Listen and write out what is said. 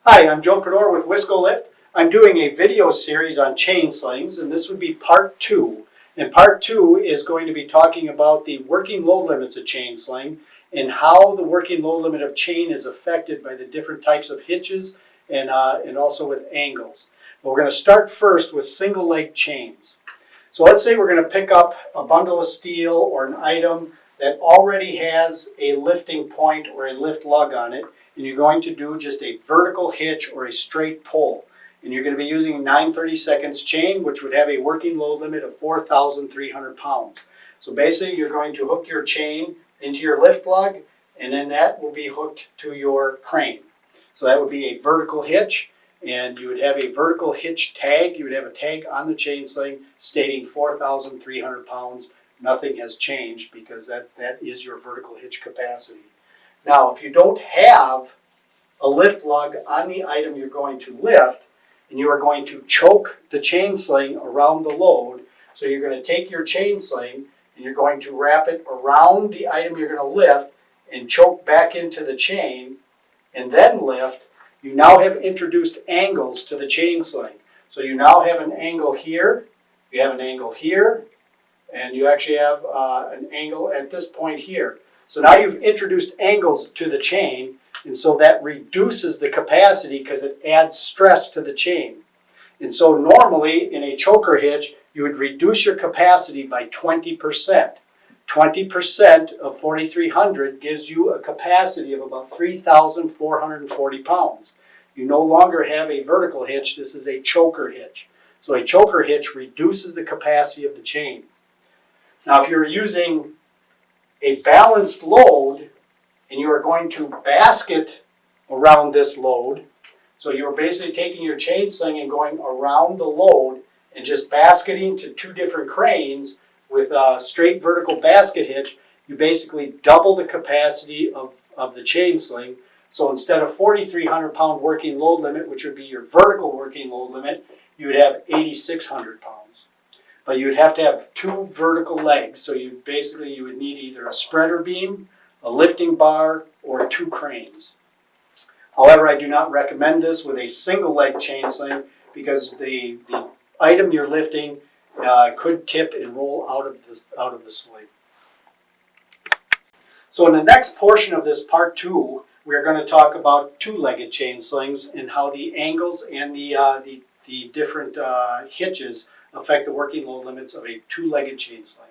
Hi, I'm Joe Perdor with Wisco Lift. I'm doing a video series on chain slings, and this would be part 2. And part 2 is going to be talking about the working load limits of chain sling and how the working load limit of chain is affected by the different types of hitches and also with angles. But we're going to start first with single leg chains. So let's say we're going to pick up a bundle of steel or an item that already has a lifting point or a lift lug on it, and you're going to do just a vertical hitch or a straight pull. And you're going to be using a 9/32 chain, which would have a working load limit of 4,300 pounds. So basically you're going to hook your chain into your lift lug, and then that will be hooked to your crane. So that would be a vertical hitch, and you would have a vertical hitch tag. You would have a tag on the chain sling stating 4,300 pounds. Nothing has changed because that is your vertical hitch capacity. Now, if you don't have a lift lug on the item you're going to lift, and you are going to choke the chain sling around the load, so you're going to take your chain sling and you're going to wrap it around the item you're going to lift and choke back into the chain and then lift, you now have introduced angles to the chain sling. So you now have an angle here, you have an angle here, and you actually have an angle at this point here. So now you've introduced angles to the chain, and so that reduces the capacity because it adds stress to the chain. And so normally in a choker hitch, you would reduce your capacity by 20%. 20% of 4,300 gives you a capacity of about 3,440 pounds. You no longer have a vertical hitch, this is a choker hitch. So a choker hitch reduces the capacity of the chain. Now if you're using a balanced load and you are going to basket around this load, so you're basically taking your chain sling and going around the load and just basketing to two different cranes with a straight vertical basket hitch, you basically double the capacity of the chain sling. So instead of 4,300 pound working load limit, which would be your vertical working load limit, you would have 8,600 pounds. But you would have to have two vertical legs. So you would need either a spreader beam, a lifting bar, or two cranes. However, I do not recommend this with a single leg chain sling because the item you're lifting could tip and roll out of the sling. So in the next portion of this part 2, we are going to talk about two-legged chain slings and how the angles and the different hitches affect the working load limits of a two-legged chain sling.